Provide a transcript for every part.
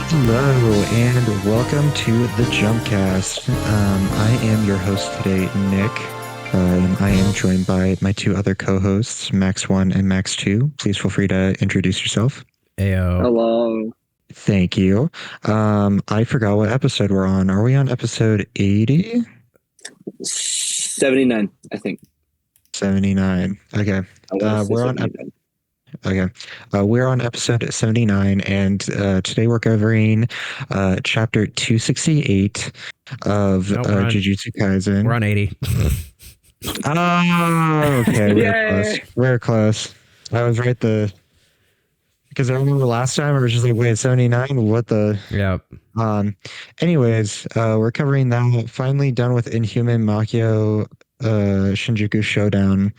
Hello and welcome to the Jumpcast. I am your host today, Nick. I am joined by my two other co-hosts, Max 1 and Max 2. Please feel free to introduce yourself. Ayo. Hello. Thank you. I forgot what episode we're on. Are we on episode 80? 79, I think. 79. Okay. We're on 79. Okay. We're on episode 79, and today we're covering chapter 268 of Jujutsu Kaisen. We're on 80. Oh, okay. We're close. I was right. Because I remember last time I was just like, wait, 79? What the? Yep. Anyways, we're covering that. Finally done with Inhuman Makio Shinjuku Showdown.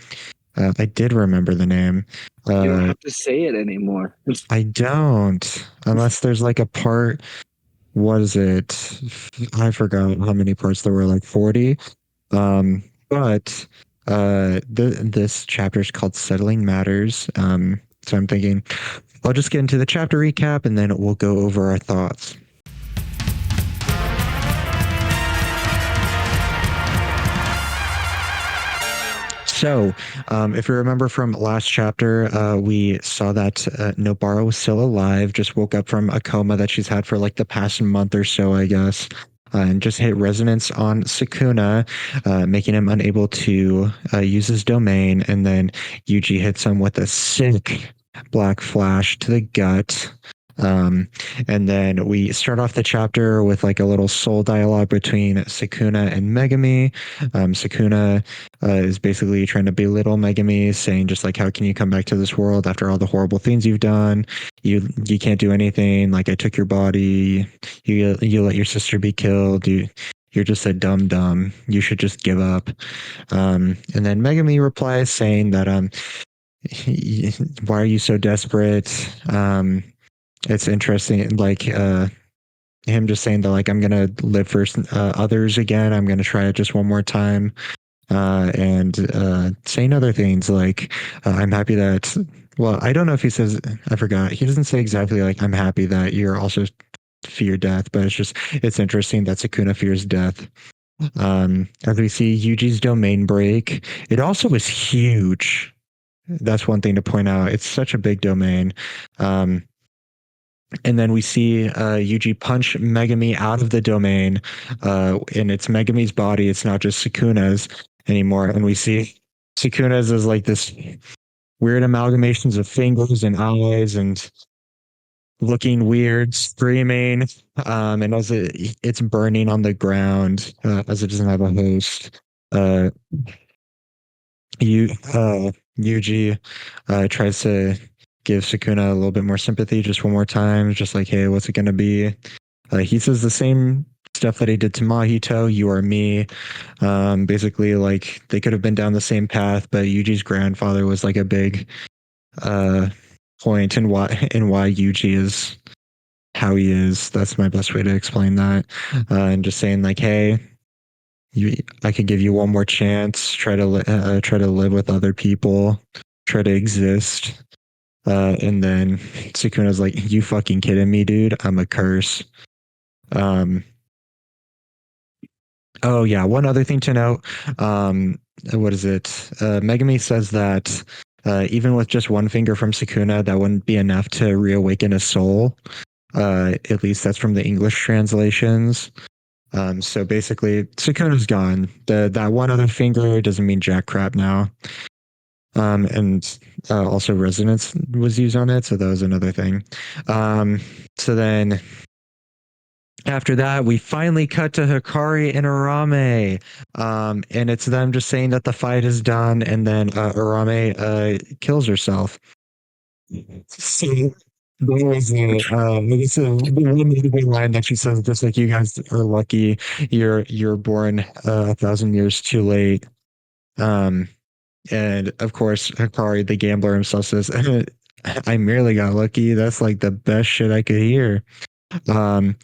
I did remember the name. You don't have to say it anymore. I don't, unless there's like a part. What is it? I forgot how many parts there were, like 40. But this chapter is called Settling Matters. So I'm thinking I'll just get into the chapter recap and then we'll go over our thoughts. So, if you remember from last chapter, we saw that Nobara was still alive, just woke up from a coma that she's had for like the past month or so, I guess, and just hit resonance on Sukuna, making him unable to use his domain. And then Yuuji hits him with a sick black flash to the gut. And then we start off the chapter with like a little soul dialogue between Sukuna and Megami. Sukuna is basically trying to belittle Megami, saying just like, how can you come back to this world after all the horrible things you've done? You can't do anything. Like, I took your body. You let your sister be killed. You're just a dumb. You should just give up. And then Megami replies saying that why are you so desperate? It's interesting, like him just saying that, like, I'm gonna live for others again. I'm gonna try it just one more time, and saying other things like, I'm happy that. Well, I don't know if he says. I forgot. He doesn't say exactly like, I'm happy that you're also fear death, but it's interesting that Sukuna fears death. As we see Yuji's domain break, it also was huge. That's one thing to point out. It's such a big domain. And then we see Yuuji punch Megami out of the domain, and it's Megami's body. It's not just Sukuna's anymore. And we see Sukuna's as like this weird amalgamations of fingers and eyes and looking weird, screaming. And as it's burning on the ground, as it doesn't have a host. Yuuji tries to give Sukuna a little bit more sympathy just one more time, just like, hey, what's it going to be? He says the same stuff that he did to Mahito, you are me. Basically, like, they could have been down the same path, but Yuji's grandfather was like a big point in why Yuji is how he is. That's my best way to explain that. And just saying like, hey, I could give you one more chance. Try to live with other people. Try to exist. And then Sukuna's like, you fucking kidding me, dude? I'm a curse. Oh yeah, one other thing to note. What is it? Megami says that even with just one finger from Sukuna, that wouldn't be enough to reawaken a soul. At least that's from the English translations. So basically, Sukuna's gone. That one other finger doesn't mean jack crap now. And also resonance was used on it, so that was another thing. So then after that, we finally cut to Hikari and Arame, and it's them just saying that the fight is done, and then Arame kills herself. So there was the one notable line that she says, just like, you guys are lucky, you're born 1,000 years too late. And of course, Hikari, the gambler himself, says, I merely got lucky. That's like the best shit I could hear. Then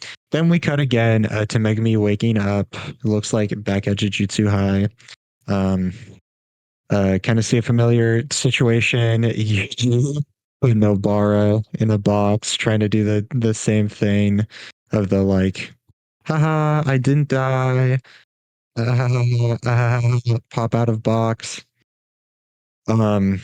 we cut again to Megami waking up. It looks like back at Jujutsu High. Kind of see a familiar situation. put Nobara in a box, trying to do the same thing of the like, haha, I didn't die. Pop out of box. Um,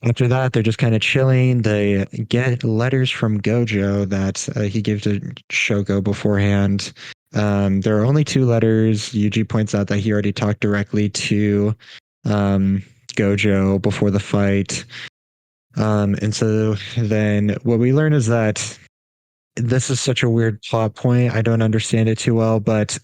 After that, they're just kind of chilling. They get letters from Gojo that he gave to Shoko beforehand. There are only two letters. Yuuji points out that he already talked directly to Gojo before the fight. And so then what we learn is that this is such a weird plot point. I don't understand it too well, but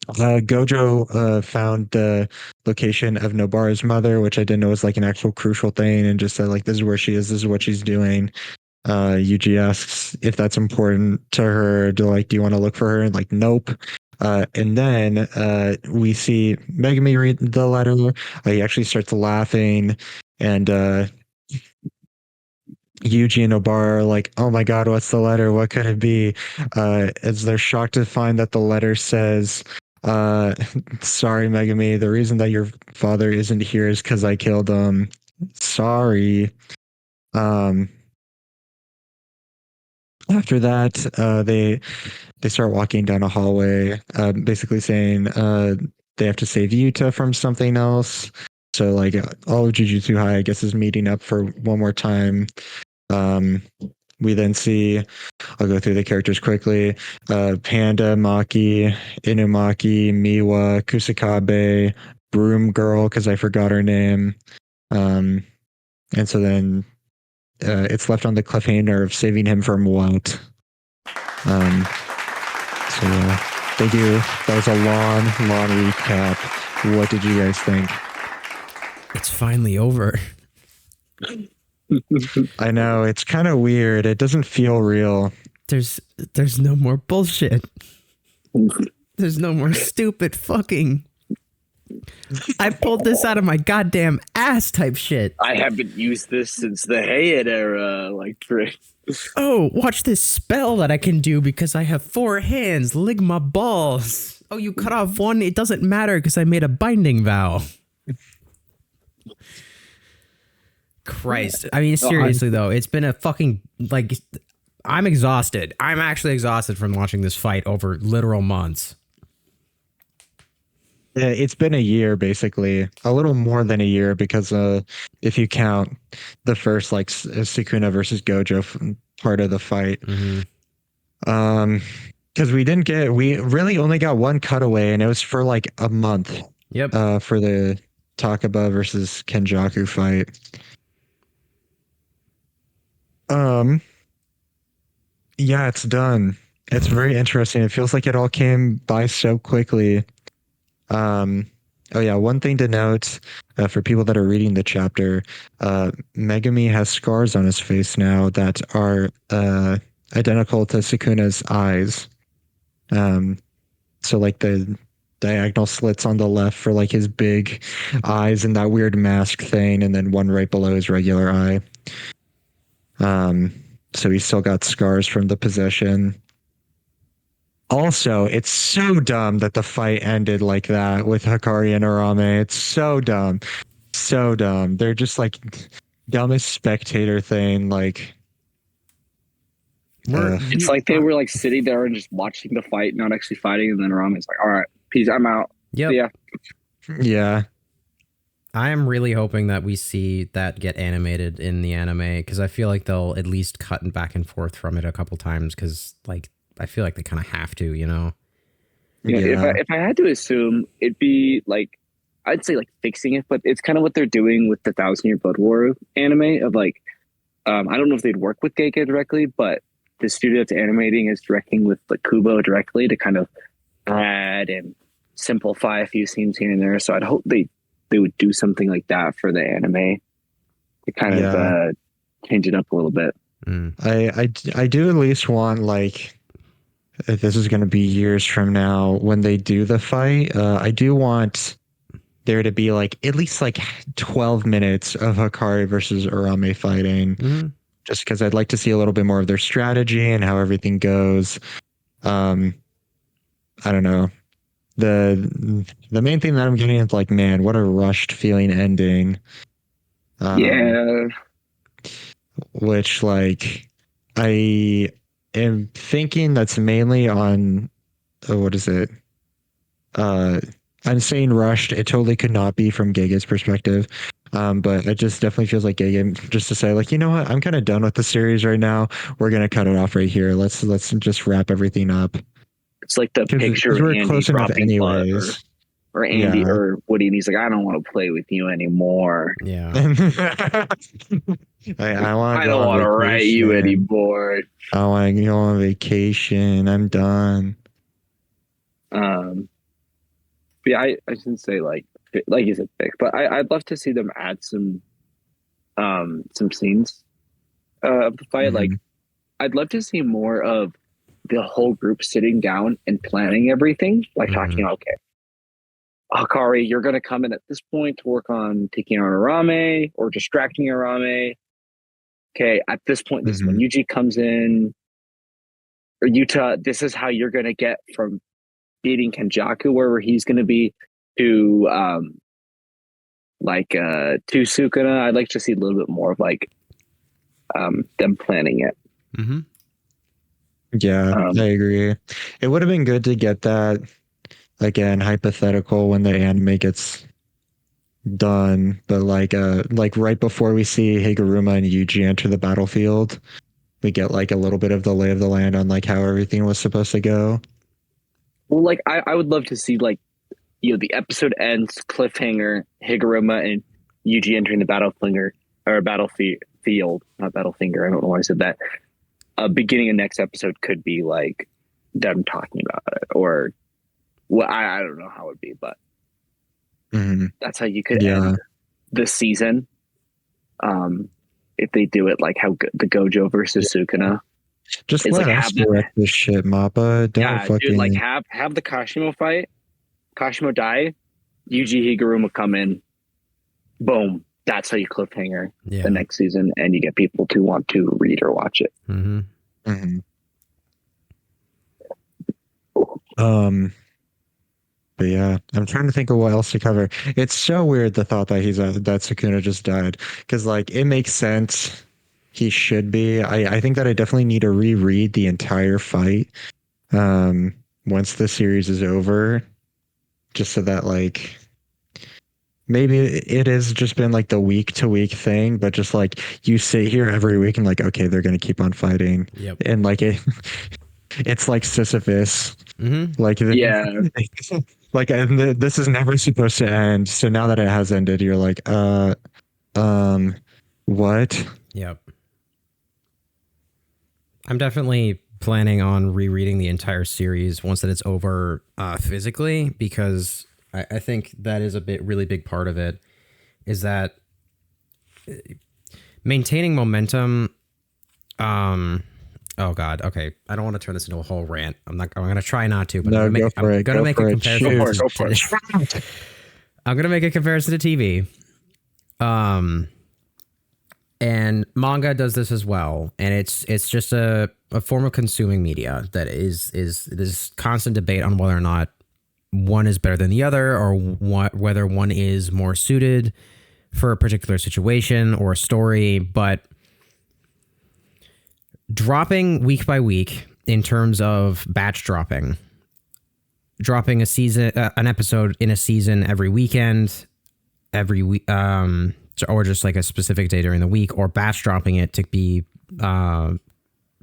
Gojo found the location of Nobara's mother, which I didn't know was like an actual crucial thing, and just said like, "This is where she is. This is what she's doing." Yuji asks if that's important to her. Do you want to look for her? And like, nope. And then we see Megami read the letter. He actually starts laughing, and Yuji and Obara are like, "Oh my god, what's the letter? What could it be?" As they're shocked to find that the letter says, uh, "Sorry, Megami. The reason that your father isn't here is because I killed him. Sorry." Um, After that, they start walking down a hallway, basically saying they have to save Yuta from something else. So like all of Jujutsu High, I guess, is meeting up for one more time. Um, we then see, I'll go through the characters quickly. Panda, Maki, Inumaki, Miwa, Kusakabe, Broom Girl, because I forgot her name. And so then it's left on the cliffhanger of saving him from what? So thank you. That was a long recap. What did you guys think? It's finally over. I know, it's kind of weird. It doesn't feel real. There's no more bullshit. There's no more stupid fucking. I pulled this out of my goddamn ass type shit. I haven't used this since the Heian era, like Oh, watch this spell that I can do because I have 4 hands. Ligma balls. Oh, you cut off one. It doesn't matter because I made a binding vow. Christ. I mean, seriously though, it's been a fucking like. I'm exhausted. I'm actually exhausted from watching this fight over literal months. It's been a year, basically, a little more than a year, because if you count the first like Sukuna versus Gojo part of the fight, because we really only got one cutaway, and it was for like a month. Yep. For the Takaba versus Kenjaku fight. Yeah, it's done. It's very interesting. It feels like it all came by so quickly. Oh yeah, one thing to note for people that are reading the chapter, Megami has scars on his face now that are identical to Sukuna's eyes. So like the diagonal slits on the left for like his big eyes and that weird mask thing, and then one right below his regular eye. So he's still got scars from the possession. Also, it's so dumb that the fight ended like that with Hikari and Arame. It's so dumb. So dumb. They're just like dumbest spectator thing. Like, it's like they were like sitting there and just watching the fight, not actually fighting, and then Aramen's like, "All right, peace, I'm out." Yep. Yeah. Yeah. I am really hoping that we see that get animated in the anime, because I feel like they'll at least cut back and forth from it a couple times, because like I feel like they kind of have to, you know. Yeah. If I had to assume, it'd be like, I'd say like fixing it, but it's kind of what they're doing with the Thousand Year Blood War anime of like, I don't know if they'd work with Geika directly, but the studio that's animating is directing with like Kubo directly to kind of add and simplify a few scenes here and there. So I'd hope they would do something like that for the anime to kind of change it up a little bit. I do at least want, like, if this is going to be years from now when they do the fight, I do want there to be like at least like 12 minutes of Hikari versus Arame fighting, just because I'd like to see a little bit more of their strategy and how everything goes. I don't know. The main thing that I'm getting is like, man, what a rushed feeling ending. Yeah. which like I am thinking that's mainly on what is it? I'm saying rushed. It totally could not be from Gega's perspective. But it just definitely feels like Gega just to say like, you know what, I'm kind of done with the series right now. We're gonna cut it off right here. Let's just wrap everything up. It's like the picture because of we're Andy close enough dropping blood, anyways. or Andy Yeah. or Woody, and he's like, I don't want to play with you anymore. Yeah. I want I to go don't on want to write you vacation. anymore. I want to go on vacation. I'm done. But yeah, I shouldn't say like you said fix, but I'd love to see them add some scenes of the fight. Like I'd love to see more of the whole group sitting down and planning everything, like talking, okay, Akari, you're going to come in at this point to work on taking out Arame or distracting Arame. Okay, at this point, this is when Yuuji comes in, or Yuta, this is how you're going to get from beating Kenjaku, wherever he's going to be, to to Sukuna. I'd like to see a little bit more of like them planning it. Yeah, I agree. It would have been good to get that again, hypothetical, when the anime gets done, but like right before we see Higuruma and Yuuji enter the battlefield, we get like a little bit of the lay of the land on like how everything was supposed to go. Well, like I would love to see like, you know, the episode ends cliffhanger, Higuruma and Yuuji entering the battlefield, not Battlefinger. I don't know why I said that. Beginning of next episode could be like them talking about it, or well, I don't know how it would be, but that's how you could end the season. If they do it like how the Gojo versus Sukuna. Just let us direct this shit, Mappa. Don't fucking dude, like have the Kashimo fight, Kashimo die, Yuuji Higuruma come in, boom. That's how you cliffhanger the next season, and you get people to want to read or watch it. But yeah, I'm trying to think of what else to cover. It's so weird, the thought that that Sukuna just died, because like it makes sense. He should be. I think that I definitely need to reread the entire fight once the series is over, just so that like maybe it has just been like the week to week thing, but just like you sit here every week and like, okay, they're gonna keep on fighting, and like it's like Sisyphus, like like this is never supposed to end. So now that it has ended, you're like, what? Yep. I'm definitely planning on rereading the entire series once that it's over physically, because I think that is really big part of it, is that maintaining momentum. Oh God. Okay. I don't want to turn this into a whole rant. I'm going to try not to, but I'm going to make a comparison. I'm going to make a comparison to TV. And manga does this as well. And it's just a form of consuming media that is this constant debate on whether or not one is better than the other, or whether one is more suited for a particular situation or a story. But dropping week by week in terms of batch dropping a season, an episode in a season every weekend, every week, or just like a specific day during the week, or batch dropping it to be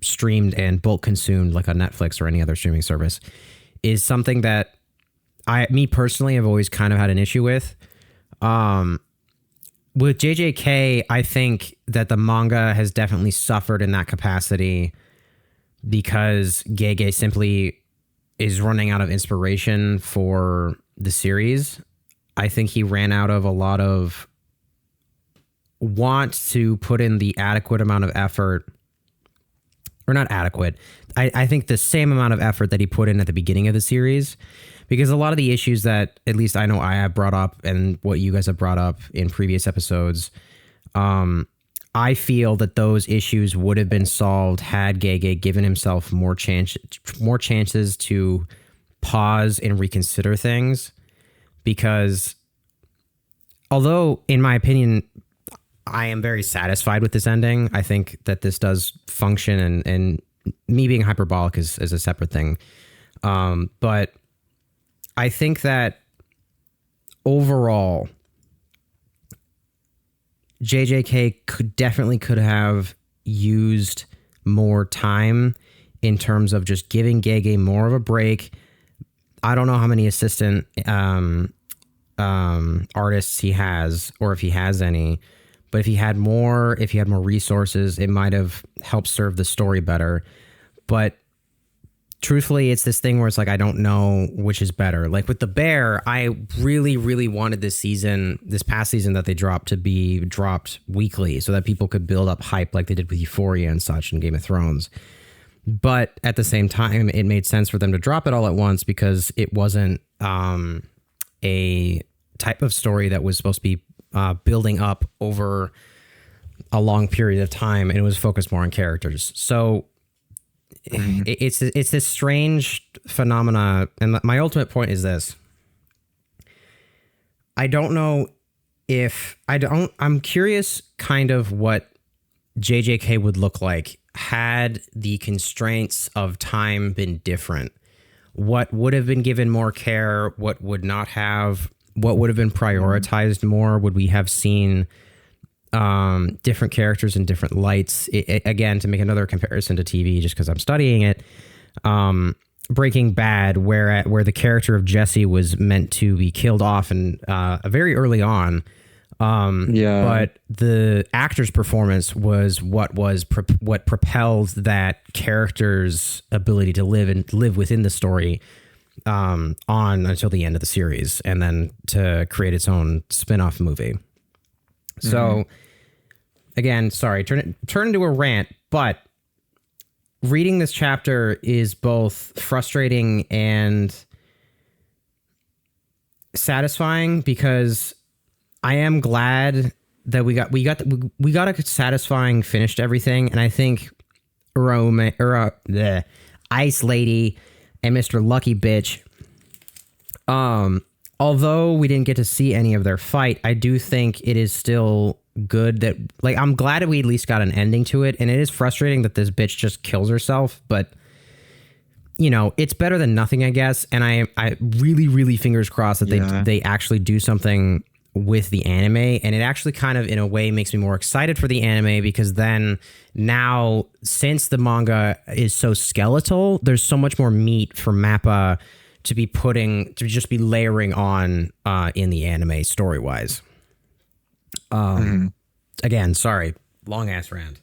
streamed and bulk consumed like on Netflix or any other streaming service, is something that me personally have always kind of had an issue with. With JJK, I think that the manga has definitely suffered in that capacity because Gege simply is running out of inspiration for the series. I think he ran out of a lot of want to put in the adequate amount of effort, or not adequate. I think the same amount of effort that he put in at the beginning of the series, because a lot of the issues that at least I know I have brought up and what you guys have brought up in previous episodes, I feel that those issues would have been solved had Gege given himself more chances to pause and reconsider things. Because although, in my opinion, I am very satisfied with this ending. I think that this does function, and me being hyperbolic is a separate thing. But I think that overall, JJK could have used more time in terms of just giving Gege more of a break. I don't know how many assistant artists he has, or if he has any, but if he had more resources, it might have helped serve the story better. But truthfully, it's this thing where it's like, I don't know which is better. Like with the bear, I really, really wanted this past season that they dropped, to be dropped weekly so that people could build up hype like they did with Euphoria and such in Game of Thrones. But at the same time, it made sense for them to drop it all at once because it wasn't a type of story that was supposed to be building up over a long period of time, and it was focused more on characters. So it's this strange phenomena, and my ultimate point is this: I'm curious kind of what JJK would look like had the constraints of time been different. What would have been given more care? What would not have? What would have been prioritized more? Would we have seen different characters in different lights? Again, to make another comparison to TV, just because I'm studying it, Breaking Bad, where the character of Jesse was meant to be killed off and very early on. But the actor's performance was what propelled that character's ability to live within the story on until the end of the series, and then to create its own spin-off movie. So again, sorry, turn into a rant, but reading this chapter is both frustrating and satisfying, because I am glad that we got a satisfying finish to everything, and I think the Ice Lady and Mr. Lucky Bitch, although we didn't get to see any of their fight, I do think it is still good that, like, I'm glad that we at least got an ending to it, and it is frustrating that this bitch just kills herself, but you know, it's better than nothing, I guess, and I really, really fingers crossed that they actually do something with the anime, and it actually kind of in a way makes me more excited for the anime, because then now, since the manga is so skeletal, there's so much more meat for Mappa to just be layering on in the anime story wise. Again, sorry, long ass rant.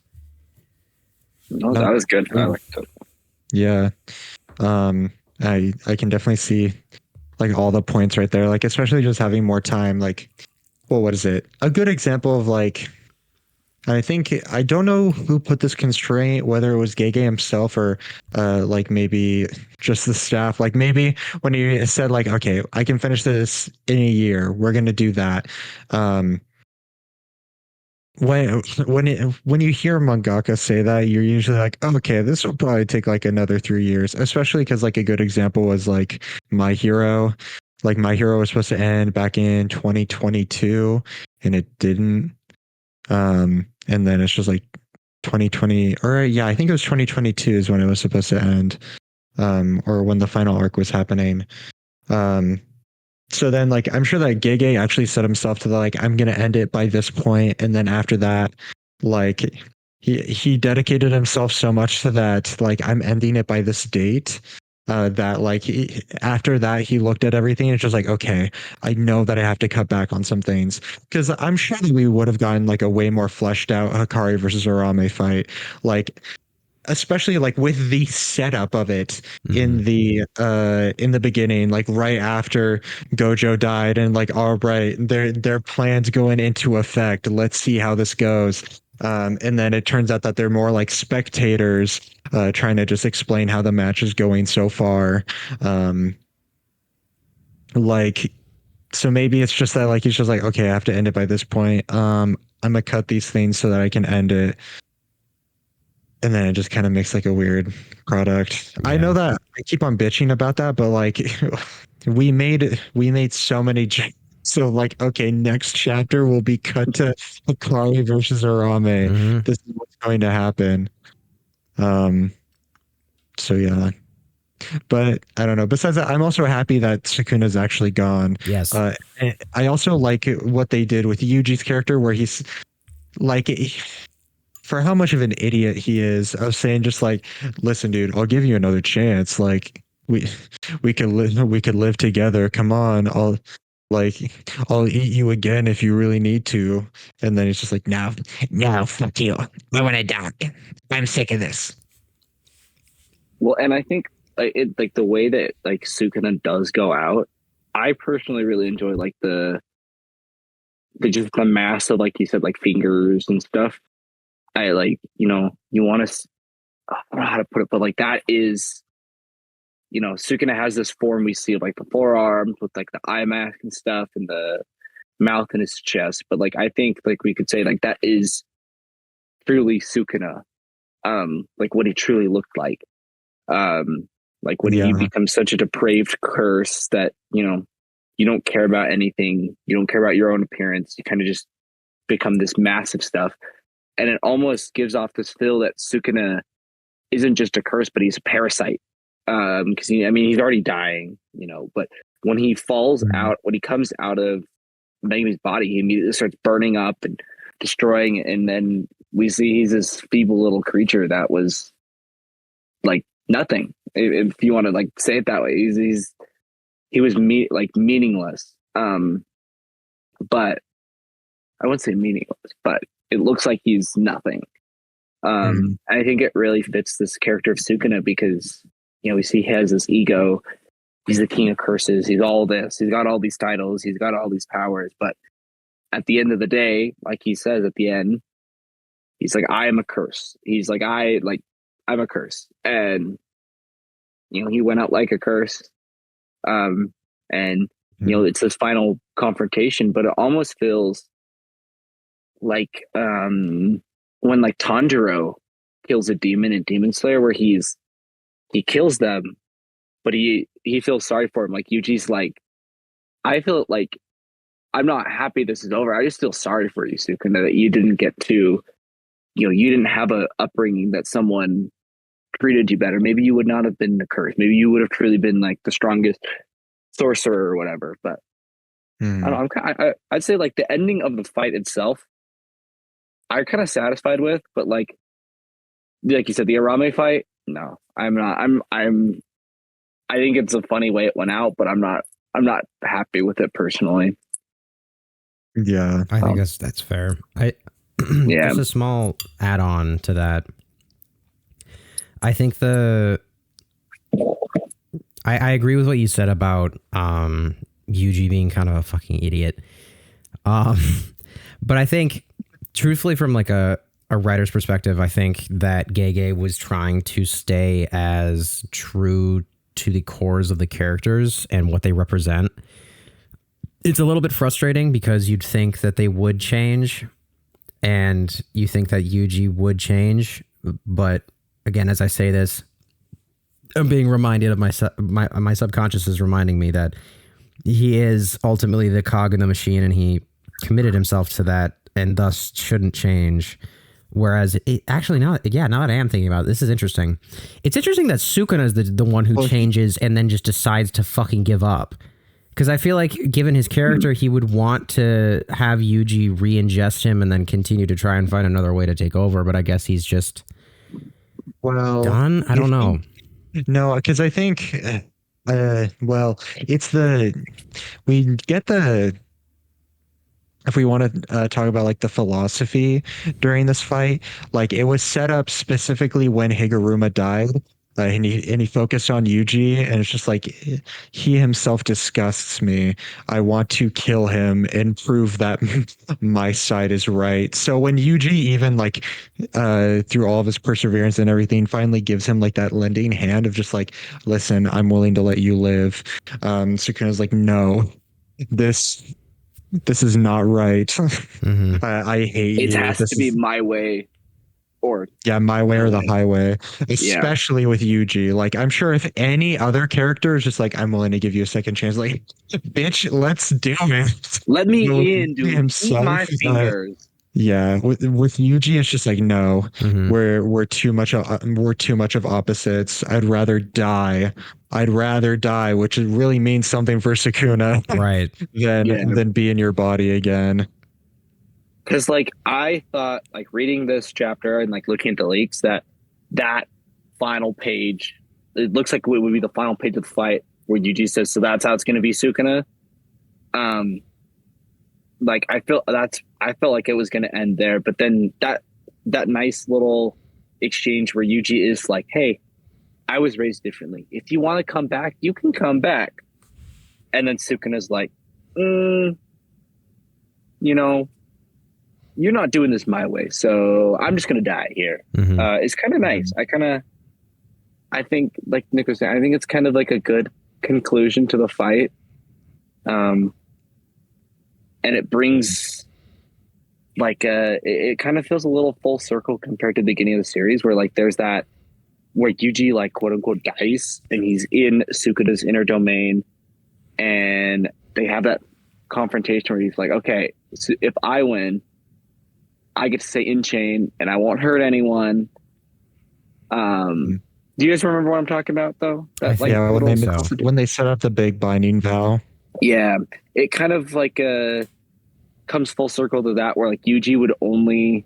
No, that was good. I liked it. Yeah. I can definitely see like all the points right there, like especially just having more time. Like, well, what is it? A good example of like, I think, I don't know who put this constraint, whether it was Gege himself or like maybe just the staff. Like maybe when he said like, okay, I can finish this in a year, we're gonna do that. When you hear mangaka say that, you're usually like, oh, okay, this will probably take like another 3 years, especially because like a good example was like My Hero. Like My Hero was supposed to end back in 2022 and it didn't. And then it's just like 2020, or yeah, I think it was 2022 is when it was supposed to end, or when the final arc was happening. So then, like, I'm sure that Gege actually set himself to the, like, I'm gonna end it by this point, and then after that, like, he dedicated himself so much to that, like, I'm ending it by this date. That like after that he looked at everything and it's just like, okay, I know that I have to cut back on some things, because I'm sure that we would have gotten like a way more fleshed out Hikari versus Arame fight, like especially like with the setup of it in the beginning, like right after Gojo died, and like, all right, their plans going into effect, let's see how this goes. And then it turns out that they're more like spectators, trying to just explain how the match is going so far. Like, so maybe it's just that like he's just like, okay, I have to end it by this point. I'm gonna cut these things so that I can end it. And then it just kind of makes like a weird product. Yeah. I know that I keep on bitching about that, but like we made so many So like, okay, next chapter will be cut to Hikari versus Arame. Mm-hmm. This is what's going to happen. Um, so yeah. But I don't know. Besides that, I'm also happy that Sukuna's actually gone. Yes. And I also like what they did with Yuji's character, where he's like, for how much of an idiot he is, of saying just like, listen, dude, I'll give you another chance. Like we could live together. Come on, like I'll eat you again if you really need to. And then he's just like, no, no, fuck you. I want to die. I'm sick of this. Well, and I think like the way that like Sukuna does go out, I personally really enjoy like the just the mass of like you said like fingers and stuff. I like you want to I don't know how to put it, but like that is Sukuna has this form we see of like the forearms with like the eye mask and stuff and the mouth in his chest. But like I think like we could say like that is truly Sukuna, like what he truly looked like when he Yeah. becomes such a depraved curse that you don't care about anything, you don't care about your own appearance, you kind of just become this massive stuff, and it almost gives off this feel that Sukuna isn't just a curse, but he's a parasite. Because he's already dying, but when he falls Mm. out, when he comes out of Megumi's body, he immediately starts burning up and destroying, and then we see he's this feeble little creature that was like nothing. If you want to like say it that way, he was like meaningless. But I wouldn't say meaningless, but it looks like he's nothing. Mm. I think it really fits this character of Sukuna because we see he has this ego. He's the king of curses. He's all this. He's got all these titles. He's got all these powers. But at the end of the day, like he says at the end, he's like, I am a curse. He's like, I'm a curse. And he went out like a curse. And it's this final confrontation, but it almost feels like when like Tanjiro kills a demon in Demon Slayer, where he kills them, but he feels sorry for him. Like Yuji's like, I feel like I'm not happy this is over. I just feel sorry for you, Sukuna, that you didn't get to, you didn't have a upbringing that someone treated you better. Maybe you would not have been the curse. Maybe you would have truly been like the strongest sorcerer or whatever. But I don't know. I'd say like the ending of the fight itself, I'm kind of satisfied with. But like you said, the Arame fight, no, I'm not. I think it's a funny way it went out, but I'm not happy with it personally. Yeah. I think that's fair. Yeah. Just a small add-on to that. I think I agree with what you said about Yuuji being kind of a fucking idiot. But I think, truthfully, from like a writer's perspective, I think that Gege was trying to stay as true to the cores of the characters and what they represent. It's a little bit frustrating because you'd think that they would change, and you think that Yuuji would change, but again, as I say this, I'm being reminded of my subconscious is reminding me that he is ultimately the cog in the machine, and he committed himself to that, and thus shouldn't change. Whereas, now that I am thinking about it, this is interesting. It's interesting that Sukuna is the one who changes and then just decides to fucking give up. Because I feel like, given his character, he would want to have Yuuji re-ingest him and then continue to try and find another way to take over. But I guess he's just done. I don't know. No, because I think, it's we get if we want to talk about like the philosophy during this fight, like it was set up specifically when Higuruma died. And he focused on Yuji, and it's just like he himself disgusts me. I want to kill him and prove that my side is right. So when Yuji even like through all of his perseverance and everything finally gives him like that lending hand of just like, listen, I'm willing to let you live. Sukuna's like, no, this is not right. Mm-hmm. I hate it you. has to be my way. or yeah, my way or the highway, especially with Yuuji. Like, I'm sure if any other character is just like, I'm willing to give you a second chance, like, bitch, let's do it. Let me in, dude. Eat my fingers. Yeah, with Yuuji, it's just like, no, Mm-hmm. we're too much of opposites. I'd rather die. Which really means something for Sukuna, Right? than be in your body again. Because like I thought, like reading this chapter and like looking at the leaks, that final page, it looks like it would be the final page of the fight where Yuuji says, "So that's how it's going to be, Sukuna." Like I felt like it was going to end there, but then that nice little exchange where Yuuji is like, "Hey, I was raised differently. If you want to come back, you can come back." And then Sukuna's like, you know, you're not doing this my way, so I'm just gonna die here. Mm-hmm. It's kind of nice. I think, like Nick was saying, I think it's kind of like a good conclusion to the fight. And it brings like it kind of feels a little full circle compared to the beginning of the series, where like there's that where Yuuji like quote unquote dies and he's in Sukuna's inner domain, and they have that confrontation where he's like, okay, so if I win, I get to stay in chain and I won't hurt anyone. Do you guys remember what I'm talking about though? That, like, yeah, when they set up the big binding vow. Yeah, it kind of like comes full circle to that, where like Yuuji would only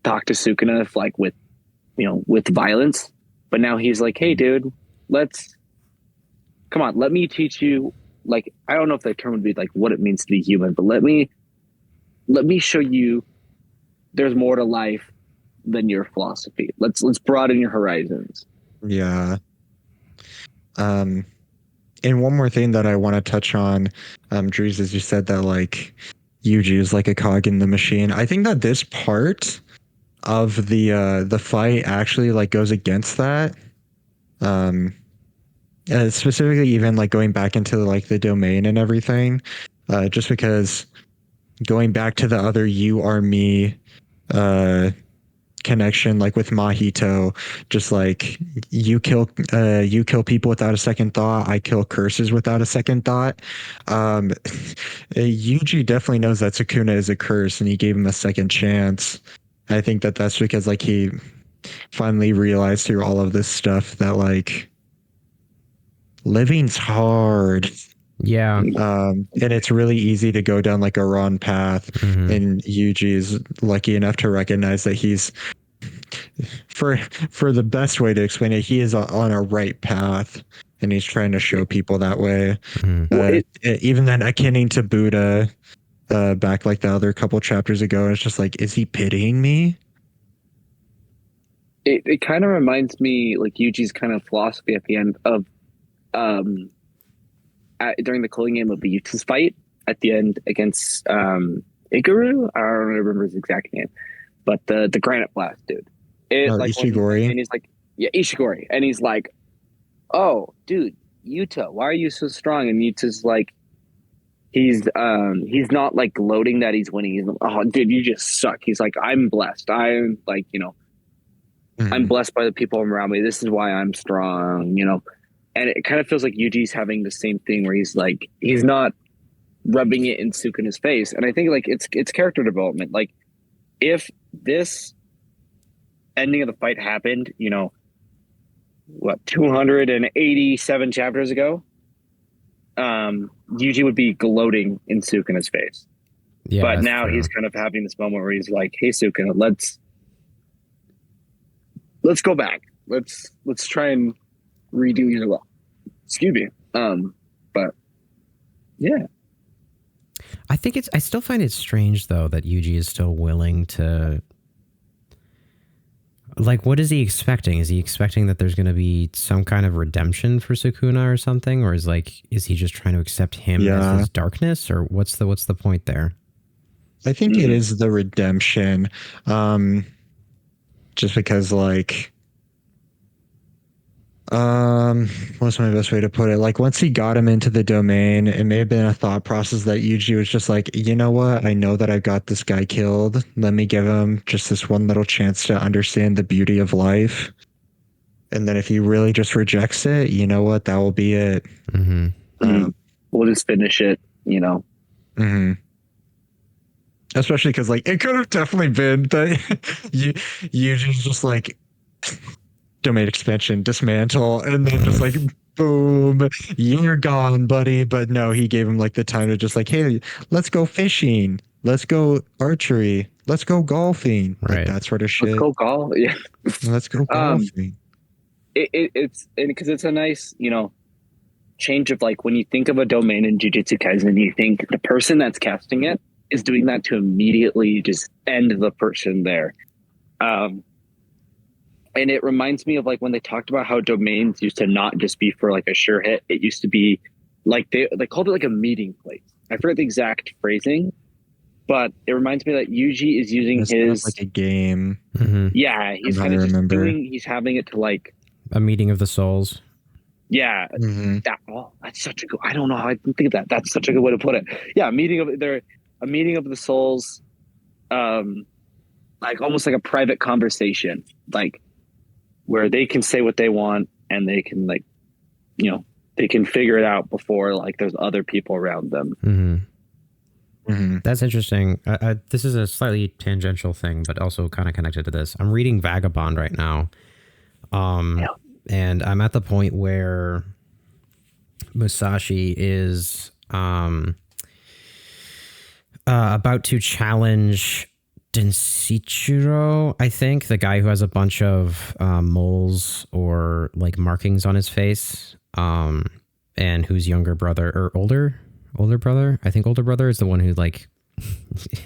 talk to Sukuna if like with violence, but now he's like, hey dude, come on, let me teach you. Like, I don't know if that term would be like what it means to be human, but let me show you there's more to life than your philosophy. Let's broaden your horizons. Yeah. And one more thing that I want to touch on, Drees, is you said that like Yuuji is like a cog in the machine. I think that this part of the fight actually like goes against that. Specifically even like going back into like the domain and everything. Just because going back to the other you are me connection, like with Mahito, just like you kill people without a second thought, I kill curses without a second thought. Yuuji definitely knows that Sukuna is a curse and he gave him a second chance. I think that that's because like he finally realized through all of this stuff that like living's hard. Yeah. And it's really easy to go down like a wrong path. Mm-hmm. And Yuuji is lucky enough to recognize that he's, for the best way to explain it, he is on a right path, and he's trying to show people that way. Mm-hmm. Even then, akinning to Buddha, back like the other couple chapters ago, it's just like, is he pitying me? It kind of reminds me like Yuji's kind of philosophy at the end of during the closing game of the Yuuji's fight at the end against Igaru. I don't remember his exact name, but the Granite Blast dude. Like Ishigori. And he's like, yeah, Ishigori. And he's like, oh, dude, Yuta, why are you so strong? And Yuta's like, he's not like gloating that he's winning. He's like, oh, dude, you just suck. He's like, I'm blessed. I'm like, mm-hmm. I'm blessed by the people around me. This is why I'm strong, And it kind of feels like Yuji's having the same thing where he's like, he's not rubbing it in Sukuna's face. And I think like it's character development. Like if this ending of the fight happened, 287 chapters ago, Yuuji would be gloating in Sukuna's face. Yeah, but now true. He's kind of having this moment where he's like, hey Sukuna, let's go back. Let's try and redo your law. Excuse me. But yeah. I still find it strange though that Yuuji is still willing to, like, what is he expecting? Is he expecting that there's going to be some kind of redemption for Sukuna or something? Or is he just trying to accept him as his darkness? Or what's the point there? I think it is the redemption. Just because like, What's my best way to put it? Like once he got him into the domain, it may have been a thought process that Yuji was just like, you know what? I know that I've got this guy killed. Let me give him just this one little chance to understand the beauty of life. And then if he really just rejects it, you know what? That will be it. We'll just finish it, you know. Especially because like it could have definitely been that Yuji's just like domain expansion, dismantle, and then just like boom, you're gone, buddy. But no, he gave him like the time to just like, hey, let's go fishing, let's go archery, let's go golfing, like that sort of shit. Let's go golf, yeah. Let's go golfing. It's because it's a nice, you know, change of like when you think of a domain in Jujutsu Kaisen, you think the person that's casting it is doing that to immediately just end the person there. And it reminds me of like when they talked about how domains used to not just be for like a sure hit. It used to be like they called it like a meeting place. I forget the exact phrasing, but it reminds me that Yuuji is using his like a game. Yeah, he's kind of just doing. He's having it to like a meeting of the souls. Yeah, that's such a good. I don't know how I didn't think of that. That's such a good way to put it. Yeah, a meeting of the souls, like almost like a private conversation, like where they can say what they want and they can like, you know, they can figure it out before like there's other people around them. That's interesting. This is a slightly tangential thing, but also kind of connected to this. I'm reading Vagabond right now. And I'm at the point where Musashi is about to challenge Densichiro, I think, the guy who has a bunch of moles or like markings on his face, and whose younger brother or older brother, I think older brother is the one who like a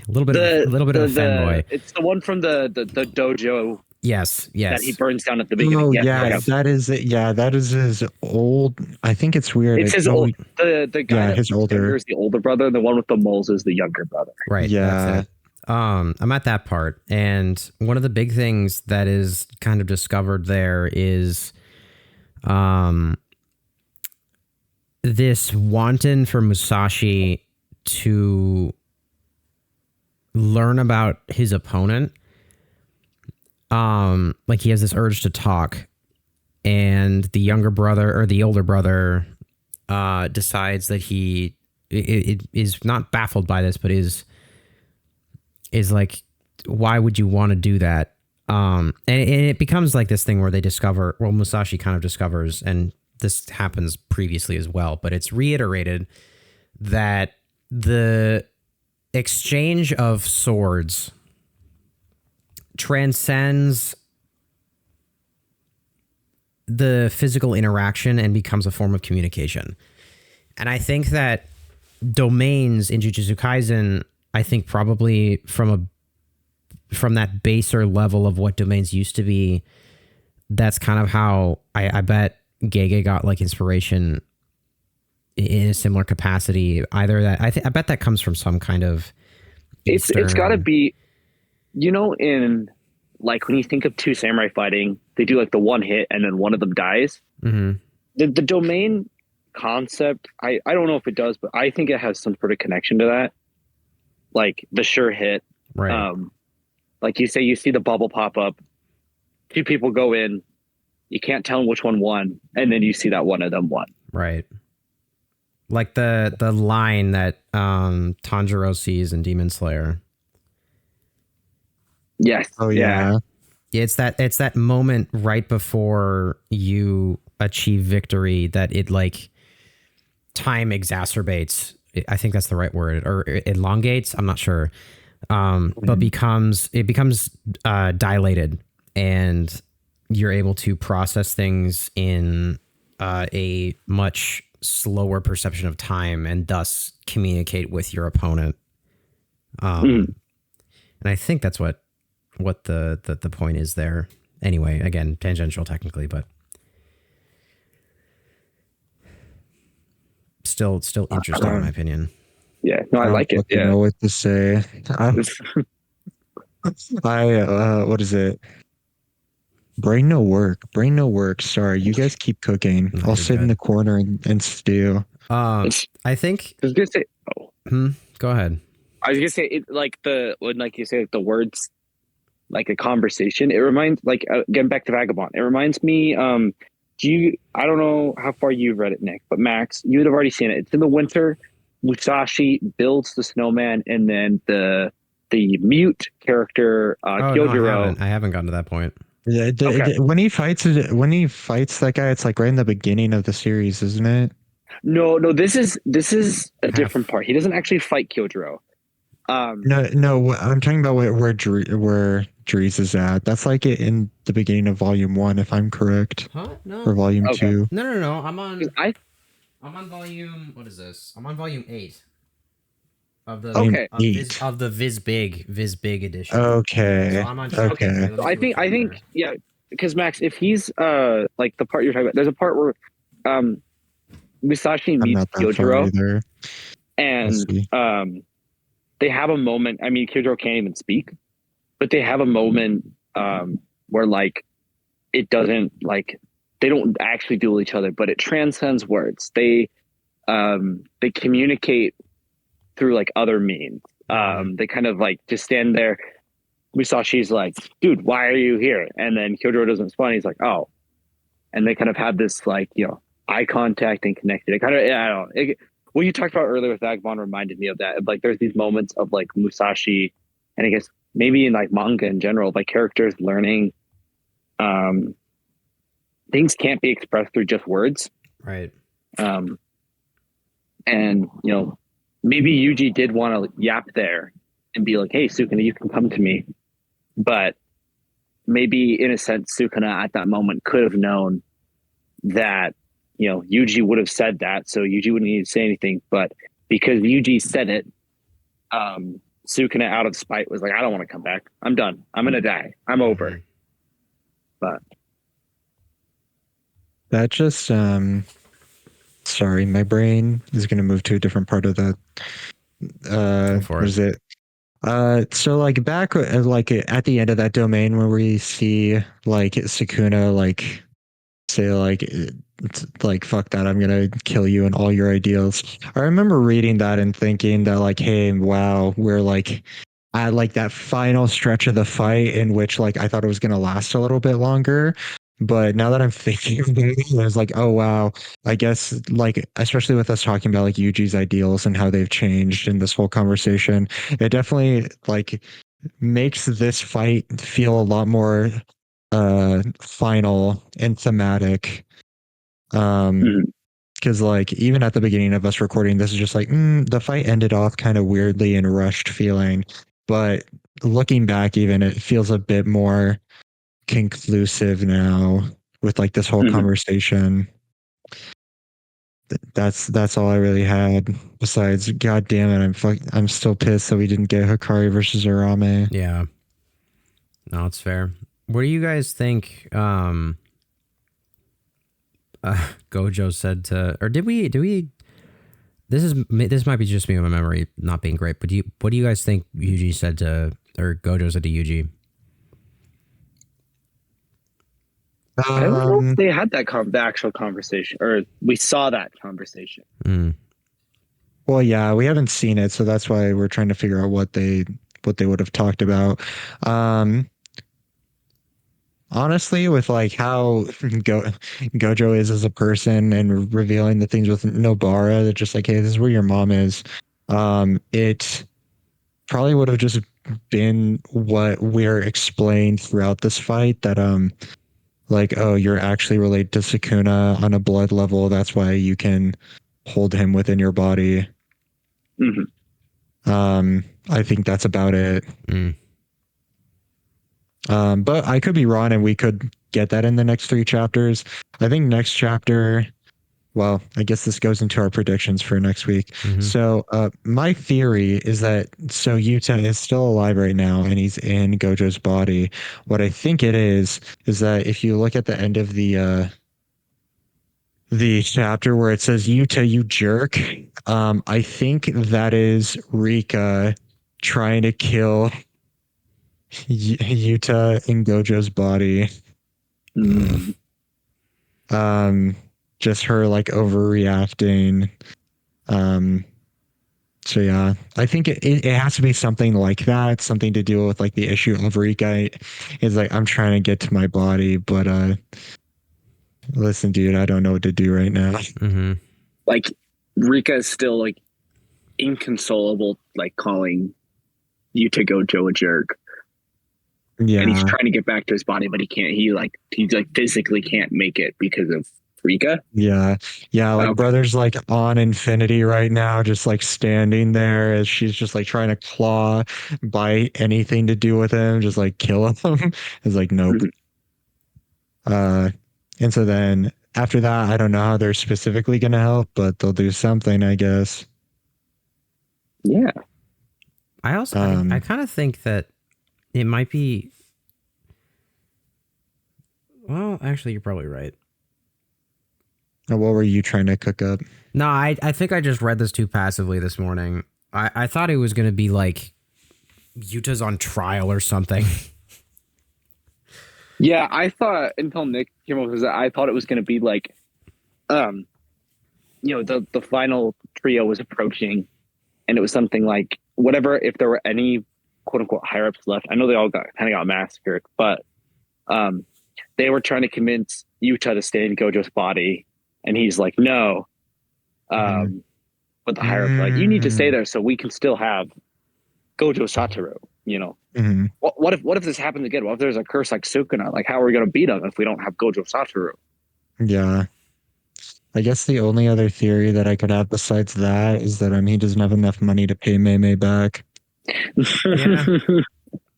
little bit of a fanboy. It's the one from the dojo. Yes. That he burns down at the beginning. Oh, that is it. Yeah, that is his old. I think it's weird. It's his old. The guy his older is the older brother. The one with the moles is the younger brother. Right. Yeah. That's it. I'm at that part, and one of the big things that is kind of discovered there is, this wanton for Musashi to learn about his opponent. Like he has this urge to talk, and the younger brother or the older brother decides that he is not baffled by this, but is like, why would you want to do that? And it becomes like this thing where they discover, well, Musashi kind of discovers, and this happens previously as well, but it's reiterated that the exchange of swords transcends the physical interaction and becomes a form of communication. And I think that domains in Jujutsu Kaisen, I think probably from that baser level of what domains used to be, that's kind of how I bet Gege got like inspiration in a similar capacity. Either that, I bet that comes from some kind of It's got to be, you know, in like when you think of two samurai fighting, they do like the one hit and then one of them dies. The domain concept, I don't know if it does, but I think it has some sort of connection to that. Like the sure hit, right? Like you say, you see the bubble pop up, two people go in, you can't tell which one won, and then you see that one of them won. Right. Like the line that Tanjiro sees in Demon Slayer. Yes. Oh yeah. It's that moment right before you achieve victory that it like time exacerbates. I think that's the right word, or elongates. I'm not sure. But becomes dilated, and you're able to process things in a much slower perception of time, and thus communicate with your opponent. And I think that's what the point is there. Anyway, again, tangential technically, but still interesting in my opinion. Yeah, no, I like it. Yeah, know what to say. I what is it? Brain no work. Brain no work. Sorry, you guys keep cooking. No, I'll you're sit in good. the corner and stew. I think. I was gonna say. Oh, Go ahead. I was gonna say it like when like you say like, the words like a conversation. It reminds like getting back to Vagabond. It reminds me. Do you? I don't know how far you've read it, Nick, but Max, you would have already seen it. It's in the winter. Musashi builds the snowman, and then the mute character Oh no, Kyojiro. I haven't gotten to that point. Yeah, Okay. when he fights that guy, it's like right in the beginning of the series, isn't it? No. This is a Half. different part. He doesn't actually fight Kyojiro. No. I'm talking about where Dries is at. That's like it in the beginning of Volume 1, if I'm correct, Huh? or No. Volume Okay. 2. No. I I'm on volume. What is this? I'm on volume 8 of the Volume Okay. 8. of the Viz Big edition. Okay. So I'm on chapter. Okay. Wait, let me I see what think chapter. yeah, because Max, if he's like the part you're talking about, there's a part where um Musashi I'm meets not that far Kyojiro either. Let's and see. they have a moment. I mean, Kyojiro can't even speak, but they have a moment where like it doesn't like they don't actually duel each other, but it transcends words. They communicate through like other means. They kind of like just stand there. Musashi's like, dude, why are you here? And then Kyojiro doesn't respond. He's like, oh. And they kind of have this like, eye contact and connected. It kind of, I don't know. What you talked about earlier with Vagabond reminded me of that. Like there's these moments of like Musashi and I guess maybe in like manga in general, like characters learning things can't be expressed through just words. Right. And maybe Yuuji did want to yap there and be like, hey, Sukuna, you can come to me. But maybe in a sense, Sukuna at that moment could have known that, Yuuji would have said that. So Yuuji wouldn't need to say anything. But because Yuuji said it, Sukuna out of spite was like, I don't want to come back. I'm done. I'm going to die. I'm over. But That just sorry, my brain is gonna move to a different part of the what is it? So like back like at the end of that domain where we see like Sukuna like say like fuck that, I'm gonna kill you and all your ideals. I remember reading that and thinking that like, hey, wow, we're like at like that final stretch of the fight in which like I thought it was gonna last a little bit longer. But now that I'm thinking about it, I was like, oh wow, I guess like especially with us talking about like Yuji's ideals and how they've changed in this whole conversation, it definitely like makes this fight feel a lot more final and thematic. Because like even at the beginning of us recording, this is just like the fight ended off kind of weirdly and rushed feeling, but looking back, even it feels a bit more conclusive now with like this whole conversation. That's all I really had. Besides, god damn it, I'm still pissed that we didn't get Hikari versus Arame. Yeah. No, it's fair. What do you guys think? Gojo said to, or did we? This might be just me and my memory not being great. But what do you guys think Yuuji said to, or Gojo said to Yuuji? I don't know if they had the actual conversation, or we saw that conversation. Well, yeah, we haven't seen it, so that's why we're trying to figure out what they would have talked about. Honestly, with like how Gojo is as a person and revealing the things with Nobara, that just like, hey, this is where your mom is. It probably would have just been what we're explained throughout this fight that like, oh, you're actually related to Sukuna on a blood level. That's why you can hold him within your body. I think that's about it. But I could be wrong, and we could get that in the next 3 chapters. I think next chapter, well, I guess this goes into our predictions for next week. So my theory is that Yuta is still alive right now, and he's in Gojo's body. What I think it is that if you look at the end of the chapter where it says Yuta, you jerk, I think that is Rika trying to kill Yuta in Gojo's body. Mm. Just her like overreacting. So yeah, I think it has to be something like that, something to deal with like the issue of Rika. Is like, I'm trying to get to my body, but listen, dude, I don't know what to do right now. Mm-hmm. Like Rika is still like inconsolable, like calling Yuta Gojo a jerk. Yeah, And he's trying to get back to his body, but he can't. He like physically can't make it because of Rika. yeah. Like brother's like on infinity right now, just like standing there as she's just like trying to claw, bite, anything to do with him, just like kill him. It's like nope. And so then after that, I don't know how they're specifically going to help, but they'll do something, I guess. Yeah. I also I kind of think that it might be. Well, actually, you're probably right. What were you trying to cook up? No, I think I just read this too passively this morning. I thought it was going to be like Yuta's on trial or something. Yeah, I thought until Nick came up with that, I thought it was going to be like, you know, the final trio was approaching, and it was something like whatever. If there were any quote unquote higher ups left, I know they all kind of got massacred, but they were trying to convince Yuta to stay in Gojo's body, and he's like, no. But the higher ups like, you need to stay there so we can still have Gojo Satoru. You know, what if this happens again? What if there's a curse like Sukuna? Like, how are we going to beat him if we don't have Gojo Satoru? Yeah. I guess the only other theory that I could have besides that is that he doesn't have enough money to pay Mei back. Yeah,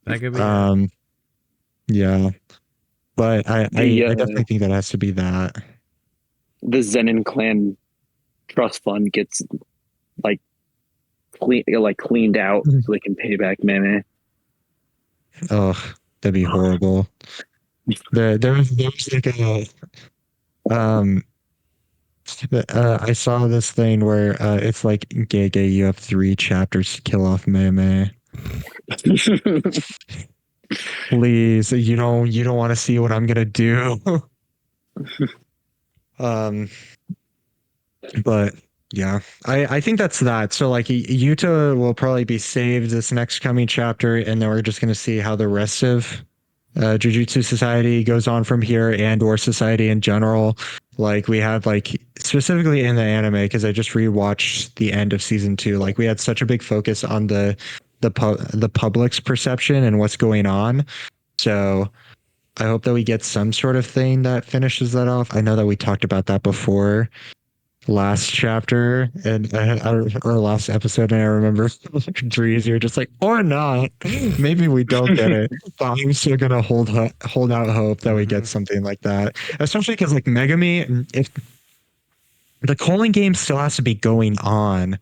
that could be. Yeah, but I definitely think that has to be that. The Zenin clan trust fund gets like cleaned out so they can pay back Mei. Oh, that'd be horrible. There was like I saw this thing where it's like Gege, you have 3 chapters to kill off Mei. Please, you don't want to see what I'm gonna do. But yeah, I think that's that. So like Yuta will probably be saved this next coming chapter, and then we're just gonna see how the rest of Jujutsu Society goes on from here, and or society in general. Like we have like specifically in the anime, because I just rewatched the end of season 2. Like we had such a big focus on the public's perception and what's going on. So I hope that we get some sort of thing that finishes that off. I know that we talked about that before last chapter and or last episode, and I remember Drees, you're just like, or not, maybe we don't get it, but I'm still gonna hold out hope that we get something like that, especially because like Megami, if the calling game still has to be going on,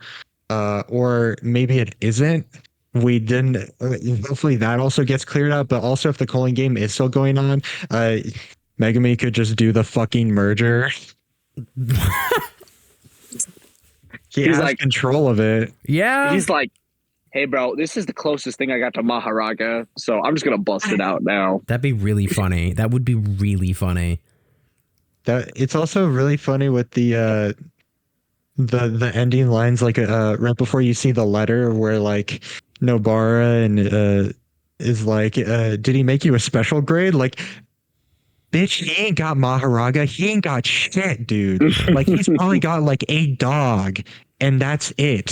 or maybe it isn't, we didn't, hopefully that also gets cleared up, but also if the calling game is still going on, Megami could just do the fucking merger. He's has like control of it. Yeah. He's like, hey, bro, this is the closest thing I got to Maharaga, so I'm just going to bust it out now. That'd be really funny. That would be really funny. It's also really funny with the ending lines, like right before you see the letter where like Nobara and is like, did he make you a special grade? Like, bitch, he ain't got Maharaga. He ain't got shit, dude. Like, he's probably got like a dog, and that's it.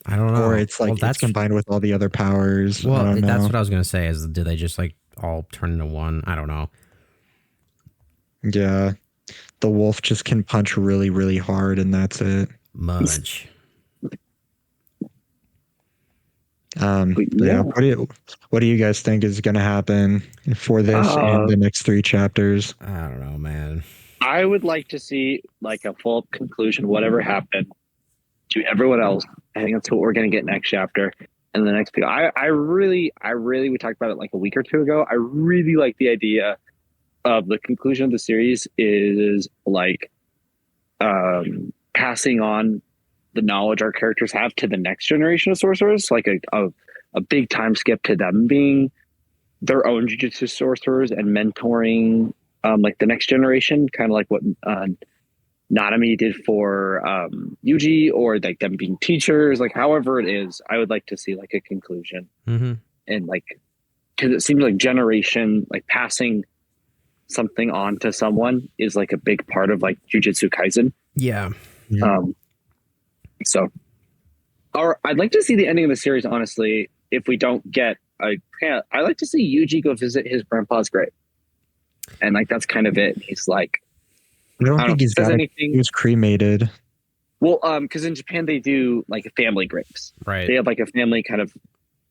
I don't know. Or it's like it's combined with all the other powers. Well, that's what I was gonna say. Is do they just like all turn into one? I don't know. Yeah, the wolf just can punch really, really hard, and that's it. Much. Yeah. What do you guys think is going to happen for this and the next 3 chapters? I don't know, man. I would like to see like a full conclusion, whatever happened to everyone else. I think that's what we're going to get next chapter and the next video. I really, we talked about it like a week or 2 ago. I really like the idea of the conclusion of the series is like passing on the knowledge our characters have to the next generation of sorcerers, like a big time skip to them being their own jujutsu sorcerers and mentoring like the next generation, kind of like what Nanami did for Yuuji, or like them being teachers, like however it is, I would like to see like a conclusion. And like, because it seems like generation, like passing something on to someone is like a big part of like Jujutsu Kaisen. Yeah. So, or I'd like to see the ending of the series, honestly, if we don't get I like to see Yuuji go visit his grandpa's grave. And like, that's kind of it. He's like, I don't think he's got anything. He was cremated. Well, because in Japan they do like family graves. Right. They have like a family kind of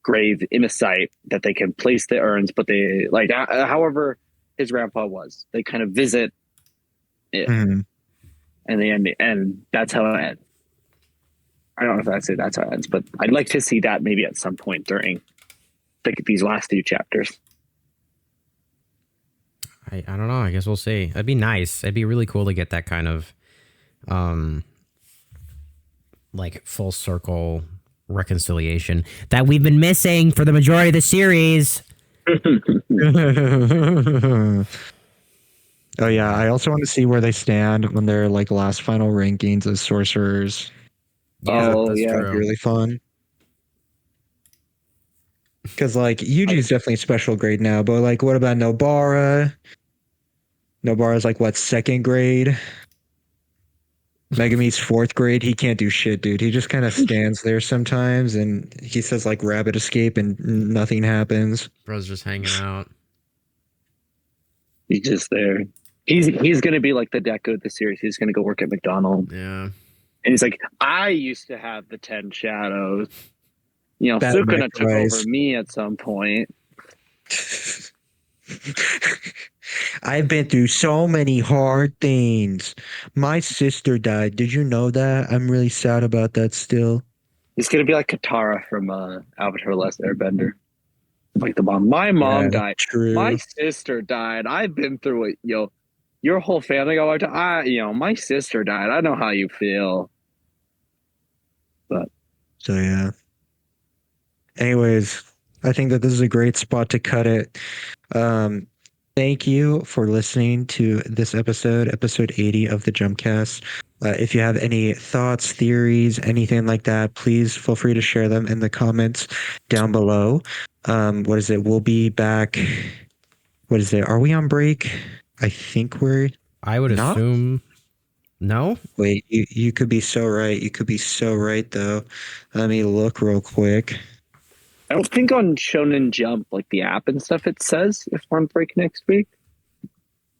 grave in a site that they can place the urns, but they like however his grandpa was, they kind of visit it, and they end it, and that's how it ends. I don't know if that's how it ends, but I'd like to see that maybe at some point during like these last few chapters. I don't know. I guess we'll see. That'd be nice. It'd be really cool to get that kind of like full circle reconciliation that we've been missing for the majority of the series. Oh yeah, I also want to see where they stand when they're like last final rankings as sorcerers. Yeah, that's true. Really fun. Because like Yuji's definitely special grade now, but like what about Nobara? Nobara's like what, second grade? Megumi's fourth grade. He can't do shit, dude. He just kind of stands there sometimes and he says like rabbit escape and nothing happens. Bro's just hanging out. He's just there. He's gonna be like the Deku of the series. He's gonna go work at McDonald's. Yeah. And he's like, I used to have the 10 shadows. You know, Bad Sukuna took over me at some point. I've been through so many hard things. My sister died. Did you know that? I'm really sad about that still. He's gonna be like Katara from Avatar: The Last Airbender. Like the mom. My mom died. True. My sister died. I've been through it. Yo, your whole family got wiped out. My sister died. I know how you feel. But so yeah. Anyways, I think that this is a great spot to cut it. Thank you for listening to this episode 80 of the Jumpcast. If you have any thoughts, theories, anything like that, please feel free to share them in the comments down below. What is it? We'll be back. What is it? Are we on break? I think we're... I would assume... No? Wait, you could be so right. You could be so right, though. Let me look real quick. I don't think on Shonen Jump, like the app and stuff, it says if we're on break next week.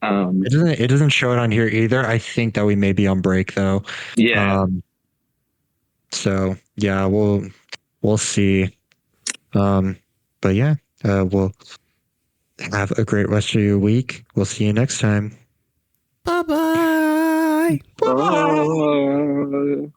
It doesn't show it on here either. I think that we may be on break though. Yeah. So yeah, we'll see. But yeah, we'll have a great rest of your week. We'll see you next time. Bye-bye. Bye.